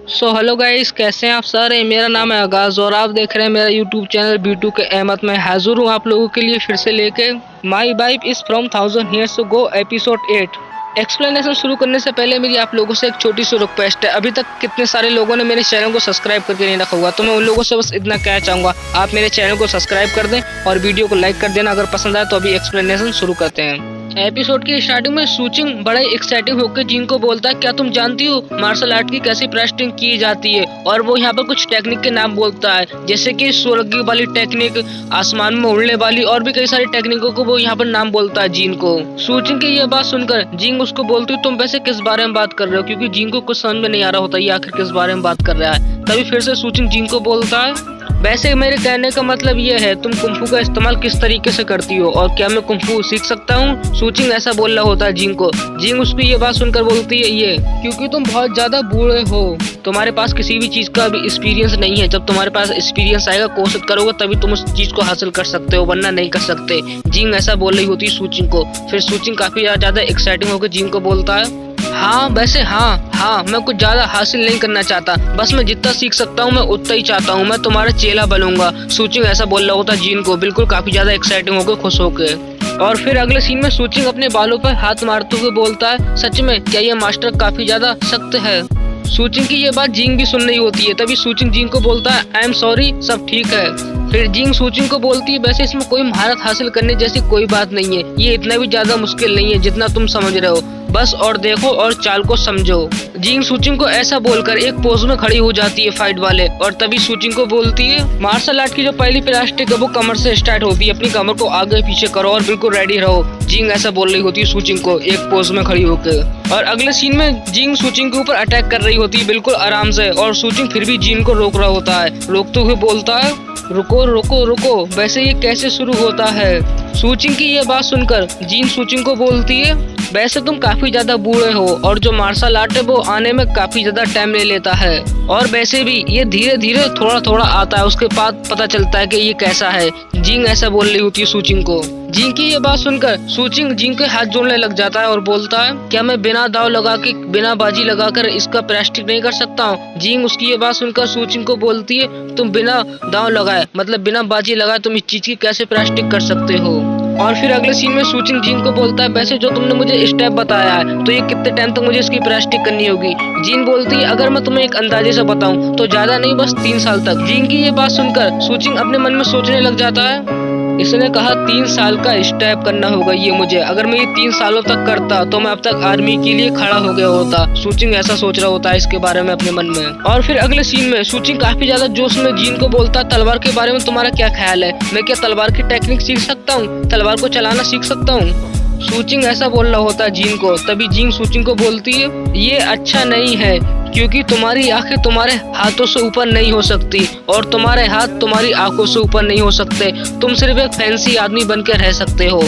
Hello guys, कैसे हैं आप सारे। मेरा नाम है आगाज और आप देख रहे हैं मेरा यूट्यूब चैनल B2 के अहमद। में हाजिर हूँ आप लोगों के लिए फिर से लेके my wife is from 1000 years ago episode 8। Explanation शुरू करने से पहले मेरी आप लोगों से एक छोटी सी रिक्वेस्ट है। अभी तक कितने सारे लोगों ने मेरे चैनल को सब्सक्राइब करके नहीं रखा हुआ, तो मैं उन लोगों से बस इतना कहना चाहूँगा, आप मेरे चैनल को सब्सक्राइब कर दें और वीडियो को लाइक कर देना अगर पसंद आए। तो अभी एक्सप्लेनेशन शुरू करते हैं। एपिसोड की स्टार्टिंग में सूचिंग बड़ा एक्साइटिंग होकर जिन को बोलता है, क्या तुम जानती हो मार्शल आर्ट की कैसी प्रैक्टिस की जाती है। और वो यहाँ पर कुछ टेक्निक के नाम बोलता है, जैसे कि स्वर्ग वाली टेक्निक, आसमान में उड़ने वाली, और भी कई सारी टेक्निकों को वो यहाँ पर नाम बोलता है जिन को। सूचिंग की ये बात सुनकर जिंग उसको बोलती है, तुम वैसे किस बारे में बात कर रहे हो, क्योंकि जिंग को कुछ समझ में नहीं आ रहा होता ये आखिर किस बारे में बात कर रहा है। तभी फिर से सूचिंग जिंग को बोलता है, वैसे मेरे कहने का मतलब ये है, तुम कुंफू का इस्तेमाल किस तरीके से करती हो और क्या मैं कुंफू सीख सकता हूँ। सूचिंग ऐसा बोल रहा होता है जिंग को। जिंग उसकी ये बात सुनकर बोलती है, ये क्योंकि तुम बहुत ज्यादा बूढ़े हो, तुम्हारे पास किसी भी चीज का अभी एक्सपीरियंस नहीं है। जब तुम्हारे पास एक्सपीरियंस आएगा, कोशिश करोगे, तभी तुम उस चीज को हासिल कर सकते हो, वरना नहीं कर सकते। जिंग ऐसा बोल रही होती है सूचिंग को। फिर सूचिंग काफी ज्यादा एक्साइटिंग होकर जिंग को बोलता है, हाँ वैसे हाँ मैं कुछ ज्यादा हासिल नहीं करना चाहता, बस मैं जितना सीख सकता हूँ मैं उतना ही चाहता हूँ, मैं तुम्हारा चेला बनूंगा। सूचिंग ऐसा बोल रहा होता जिन को, बिल्कुल काफी ज्यादा एक्साइटिंग होकर, खुश होकर। और फिर अगले सीन में सूचिंग अपने बालों पर हाथ मारते हुए बोलता है, सच में क्या ये मास्टर काफी ज्यादा सख्त है। सूचिंग की ये बात जिंग भी सुन रही होती है। तभी सूचिंग जिंग को बोलता है, आई एम सॉरी, सब ठीक है। फिर जिंग सूचिंग को बोलती है, वैसे इसमें कोई महारत हासिल करने जैसी कोई बात नहीं है, ये इतना भी ज्यादा मुश्किल नहीं है जितना तुम समझ रहे हो, बस और देखो और चाल को समझो। जिंग सूचिंग को ऐसा बोलकर एक पोज में खड़ी हो जाती है फाइट वाले। और तभी सूचिंग को बोलती है, मार्शल आर्ट की जो पहली प्लास्टिक है वो कमर से स्टार्ट होती है, अपनी कमर को आगे पीछे करो और बिल्कुल रेडी रहो। जिंग ऐसा बोल रही होती है सूचिंग को एक पोज में खड़ी होकर। और अगले सीन में जिंग सूचिंग के ऊपर अटैक कर रही होती है बिल्कुल आराम से, और सूचिंग फिर भी जिंग को रोक रहा होता है। रोकते हुए बोलता है, रुको रुको रुको, वैसे ये कैसे शुरू होता है। सूचिंग की ये बात सुनकर जिन सूचिंग को बोलती है, वैसे तुम काफी ज्यादा बूढ़े हो और जो मार्शल आर्ट है वो आने में काफी ज्यादा टाइम ले लेता है, और वैसे भी ये धीरे धीरे थोड़ा थोड़ा आता है, उसके बाद पता चलता है कि ये कैसा है। जिंग ऐसा बोल रही होती है सूचिंग को। जिंग की ये बात सुनकर सूचिंग जिंग के हाथ जोड़ने लग जाता है और बोलता है, क्या मैं बिना दाव लगा के, बिना बाजी लगाकर इसका प्रैक्टिस नहीं कर सकता हूँ। जिंग उसकी ये बात सुनकर सूचिंग को बोलती है, तुम बिना दाव लगाए, मतलब बिना बाजी लगाए, तुम इस चीज की कैसे प्रैक्टिस कर सकते हो। और फिर अगले सीन में सूचिंग जिंग को बोलता है, वैसे जो तुमने मुझे स्टेप बताया है, तो ये कितने टाइम तक मुझे इसकी प्रैक्टिस करनी होगी। जिंग बोलती है, अगर मैं तुम्हें एक अंदाजे से बताऊं तो ज्यादा नहीं, बस 3 साल तक। जिंग की ये बात सुनकर सूचिंग अपने मन में सोचने लग जाता है, इसने कहा 3 साल का स्टेप करना होगा ये मुझे, अगर मैं ये 3 सालों तक करता तो मैं अब तक आर्मी के लिए खड़ा हो गया होता। सूचिंग ऐसा सोच रहा होता है इसके बारे में अपने मन में। और फिर अगले सीन में सूचिंग काफी ज्यादा जोश में जिन को बोलता है, तलवार के बारे में तुम्हारा क्या ख्याल है, मैं क्या तलवार की टेक्निक सीख सकता हूँ, तलवार को चलाना सीख सकता हूँ। सूचिंग ऐसा बोल रहा होता है जिन को। तभी जिन सूचिंग को बोलती है, ये अच्छा नहीं है, क्योंकि तुम्हारी आंखें तुम्हारे हाथों से ऊपर नहीं हो सकती और तुम्हारे हाथ तुम्हारी आंखों से ऊपर नहीं हो सकते, तुम सिर्फ एक फैंसी आदमी बनकर रह सकते हो।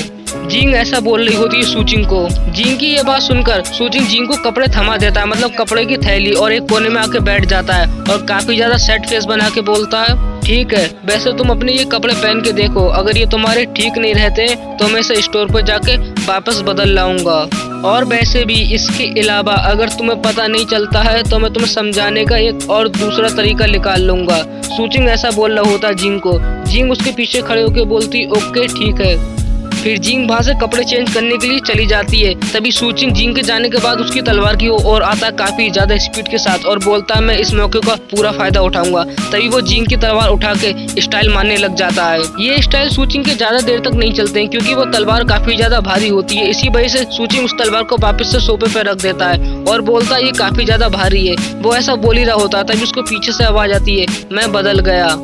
जिंग ऐसा बोल रही होती है सूचिंग को। जिंग की ये बात सुनकर सूचिंग जिंग को कपड़े थमा देता है, मतलब कपड़े की थैली, और एक कोने में आके बैठ जाता है और काफी ज्यादा सेट फेस बना के बोलता है, ठीक है, वैसे तुम अपने ये कपड़े पहन के देखो, अगर ये तुम्हारे ठीक नहीं रहते तो मैं इसे स्टोर पर जाके वापस बदल लाऊंगा, और वैसे भी इसके अलावा अगर तुम्हें पता नहीं चलता है तो मैं तुम्हें समझाने का एक और दूसरा तरीका निकाल लूंगा। सूचिंग ऐसा बोल रहा होता जिंग को। जिंग उसके पीछे खड़े होकर बोलती, ओके ठीक है। फिर जिंग वहाँ से कपड़े चेंज करने के लिए चली जाती है। तभी सूचिंग जिंग के जाने के बाद उसकी तलवार की ओर आता है काफी ज्यादा स्पीड के साथ और बोलता है, मैं इस मौके का पूरा फायदा उठाऊंगा। तभी वो जिंग की तलवार उठा के स्टाइल मारने लग जाता है। ये स्टाइल सूचिंग के ज्यादा देर तक नहीं चलते हैं, क्योंकि वो तलवार काफी ज्यादा भारी होती है। इसी वजह से सूचिंग उस तलवार को वापस से सोफे पे रख देता है और बोलता है, ये काफी ज्यादा भारी है। वो ऐसा बोल ही रहा होता है, तभी उसको पीछे से आवाज आती है, मैं बदल गया।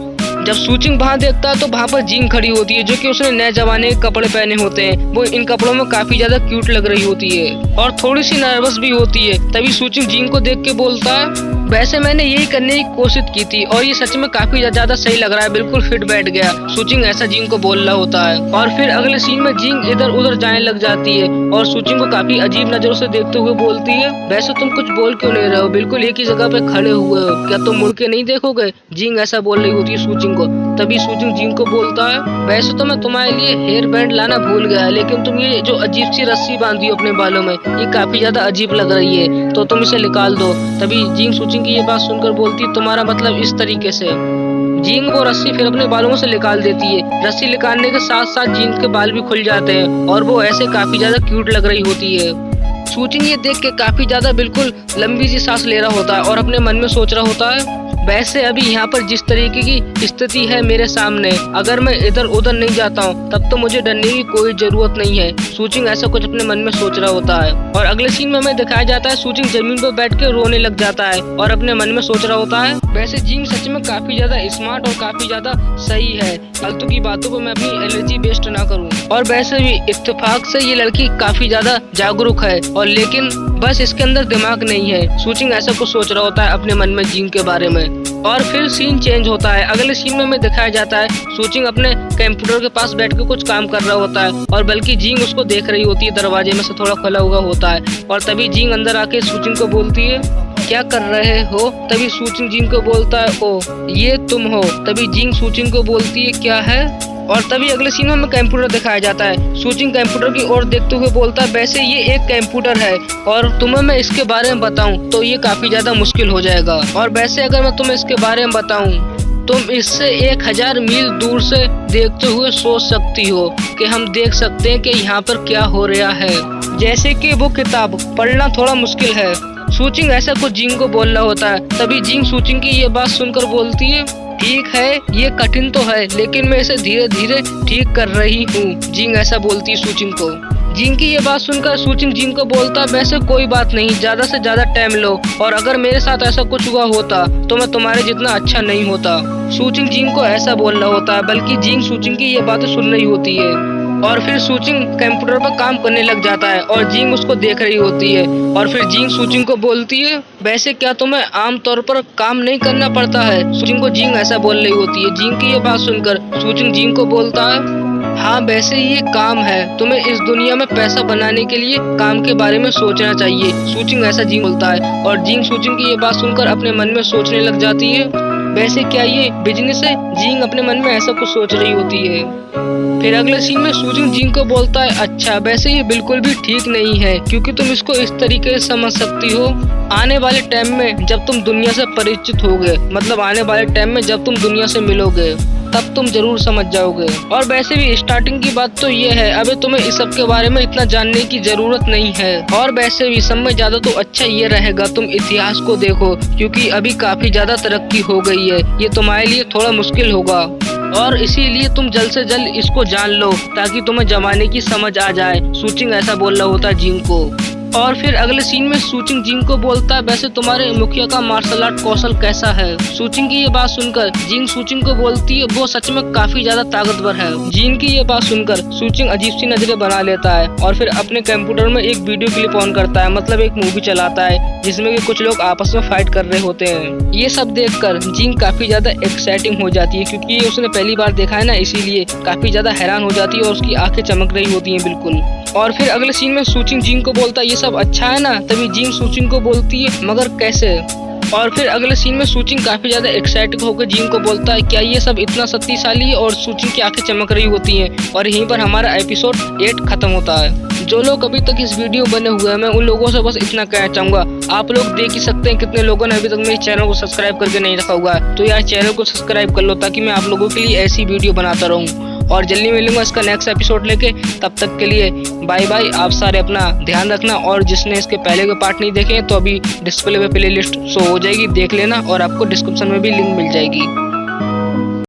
जब सूचिंग वहाँ देखता है तो वहाँ पर जिंग खड़ी होती है, जो कि उसने नए जमाने के कपड़े पहने होते हैं। वो इन कपड़ों में काफी ज्यादा क्यूट लग रही होती है और थोड़ी सी नर्वस भी होती है। तभी सूचिंग जिंग को देख के बोलता है, वैसे मैंने यही करने की कोशिश की थी और ये सच में काफी ज्यादा सही लग रहा है, बिल्कुल फिट बैठ गया। सूचिंग ऐसा जिंग को बोल रहा होता है। और फिर अगले सीन में जिंग इधर उधर जाने लग जाती है और सूचिंग को काफी अजीब नजरों से देखते हुए बोलती है, वैसे तुम कुछ बोल क्यों नहीं रहे हो, बिल्कुल एक ही जगह पे खड़े हुए हो, क्या तुम मुड़ के नहीं देखोगे। जिंग ऐसा बोल रही होती है सूचिंग को। तभी सूचिंग जिंग को बोलता है, वैसे तो मैं तुम्हारे लिए हेयर बैंड लाना भूल गया, लेकिन तुम ये जो अजीब सी रस्सी बांधी हो अपने बालों में, ये काफी ज्यादा अजीब लग रही है, तो तुम इसे निकाल दो। तभी जिंग सूचिंग की ये बात सुनकर बोलती, तुम्हारा मतलब इस तरीके से। जिंग वो रस्सी फिर अपने बालों से निकाल देती है। रस्सी निकालने के साथ साथ जिंग के बाल भी खुल जाते हैं और वो ऐसे काफी ज्यादा क्यूट लग रही होती है। सूचिंग ये देख के काफी ज्यादा बिल्कुल लंबी सी सांस ले रहा होता है और अपने मन में सोच रहा होता है, वैसे अभी यहाँ पर जिस तरीके की स्थिति है मेरे सामने, अगर मैं इधर उधर नहीं जाता हूँ तब तो मुझे डरने की कोई जरूरत नहीं है। सूचिंग ऐसा कुछ अपने मन में सोच रहा होता है और अगले सीन में हमें दिखाया जाता है सूचिंग जमीन पर बैठ के रोने लग जाता है और अपने मन में सोच रहा होता है, वैसे जिंग सच में काफी ज्यादा स्मार्ट और काफी ज्यादा सही है, फालतू की बातों पर मैं अपनी एनर्जी वेस्ट ना करूँ। और वैसे भी इत्तेफाक से ये लड़की काफी ज्यादा जागरूक है और लेकिन बस इसके अंदर दिमाग नहीं है। सूचिंग ऐसा कुछ सोच रहा होता है अपने मन में जिंग के बारे में। और फिर सीन चेंज होता है। अगले सीन में हमें दिखाया जाता है सूचिंग अपने कंप्यूटर के पास बैठ के कुछ काम कर रहा होता है और बल्कि जिंग उसको देख रही होती है, दरवाजे में से थोड़ा खुला हुआ होता है। और तभी जिंग अंदर आके सूचिंग को बोलती है, क्या कर रहे हो? तभी सूचिंग जिंग को बोलता है, ओ ये तुम हो। तभी जिंग सूचिंग को बोलती है, क्या है? और तभी अगले सीन में हमें कंप्यूटर दिखाया जाता है। सूचिंग कंप्यूटर की ओर देखते हुए बोलता है, वैसे ये एक कंप्यूटर है और तुम्हें मैं इसके बारे में बताऊं तो ये काफी ज्यादा मुश्किल हो जाएगा। और वैसे अगर मैं तुम्हें इसके बारे में बताऊं, तुम इससे 1000 मील दूर से देखते हुए सोच सकती हो कि हम देख सकते हैं कि यहाँ पर क्या हो रहा है, जैसे कि वो किताब पढ़ना थोड़ा मुश्किल है। सूचिंग ऐसा कुछ जिंग को बोल रहा होता है। तभी जिंग सूचिंग की ये बात सुनकर बोलती है, ठीक है ये कठिन तो है लेकिन मैं इसे धीरे धीरे ठीक कर रही हूँ। जिंग ऐसा बोलती है सूचिंग को। जिंग की ये बात सुनकर सूचिंग जिंग को बोलता, वैसे कोई बात नहीं, ज्यादा से ज्यादा टाइम लो और अगर मेरे साथ ऐसा कुछ हुआ होता तो मैं तुम्हारे जितना अच्छा नहीं होता। सूचिंग जिंग को ऐसा बोल रहा होता है, बल्कि जिंग सूचिंग की ये बातें सुन रही होती है। और फिर सूचिंग कंप्यूटर पर काम करने लग जाता है और जिंग उसको देख रही होती है। और फिर जिंग सूचिंग को बोलती है, वैसे क्या तुम्हें आमतौर पर काम नहीं करना पड़ता है? सूचिंग को जिंग ऐसा बोल रही होती है। जिंग की ये बात सुनकर सूचिंग जिंग को बोलता है, हाँ वैसे ये काम है, तुम्हें इस दुनिया में पैसा बनाने के लिए काम के बारे में सोचना चाहिए। सूचिंग ऐसा जिंग बोलता है और जिंग सूचिंग की ये बात सुनकर अपने मन में सोचने लग जाती है, वैसे क्या ये बिजनेस है? जिंग अपने मन में ऐसा कुछ सोच रही होती है। फिर अगले सीन में सूचिंग जिंग को बोलता है, अच्छा वैसे ये बिल्कुल भी ठीक नहीं है क्योंकि तुम इसको इस तरीके से समझ सकती हो, आने वाले टाइम में जब तुम दुनिया से परिचित होगे, मतलब आने वाले टाइम में जब तुम दुनिया से मिलोगे तब तुम जरूर समझ जाओगे। और वैसे भी स्टार्टिंग की बात तो ये है, अभी तुम्हें इस सब के बारे में इतना जानने की जरूरत नहीं है। और वैसे भी सब में ज्यादा तो अच्छा ये रहेगा तुम इतिहास को देखो क्योंकि अभी काफी ज्यादा तरक्की हो गई है, ये तुम्हारे लिए थोड़ा मुश्किल होगा और इसीलिए तुम जल्द से जल्द इसको जान लो ताकि तुम्हें जमाने की समझ आ जाए। सूचिंग ऐसा बोल रहा होता है जिंग को। और फिर अगले सीन में सूचिंग जिंग को बोलता है, वैसे तुम्हारे मुखिया का मार्शल आर्ट कौशल कैसा है? सूचिंग की ये बात सुनकर जिंग सूचिंग को बोलती है, वो सच में काफी ज्यादा ताकतवर है। जिंग की ये बात सुनकर सूचिंग अजीब सी नजरें बना लेता है और फिर अपने कंप्यूटर में एक वीडियो क्लिप ऑन करता है, मतलब एक मूवी चलाता है जिसमें कि कुछ लोग आपस में फाइट कर रहे होते हैं। ये सब देखकर जिंग काफी ज्यादा एक्साइटिंग हो जाती है क्योंकि ये उसने पहली बार देखा है ना, इसीलिए काफी ज्यादा हैरान हो जाती है और उसकी आंखें चमक रही होती है बिल्कुल। और फिर अगले सीन में सूचिंग जिंग को बोलता है, ये सब अच्छा है ना? तभी जिंग सूचिंग को बोलती है, मगर कैसे? और फिर अगले सीन में सूचिंग काफी ज्यादा एक्साइटेड होकर जिंग को बोलता है, क्या ये सब इतना शक्तिशाली है? और सूचिंग की आंखें चमक रही होती हैं और यहीं पर हमारा एपिसोड 8 खत्म होता है। जो लोग अभी तक इस वीडियो बने हुए हैं, मैं उन लोगों से बस इतना कहना चाहूंगा, आप लोग देख ही सकते हैं कितने लोगों ने अभी तक मेरे चैनल को सब्सक्राइब करके नहीं रखा हुआ है, तो यार चैनल को सब्सक्राइब कर लो ताकि मैं आप लोगों के लिए ऐसी वीडियो बनाता रहूँ। और जल्दी मिलूंगा इसका नेक्स्ट एपिसोड लेके, तब तक के लिए बाय बाय। आप सारे अपना ध्यान रखना और जिसने इसके पहले के पार्ट नहीं देखे हैं तो अभी डिस्प्ले पे प्लेलिस्ट शो हो जाएगी, देख लेना और आपको डिस्क्रिप्शन में भी लिंक मिल जाएगी।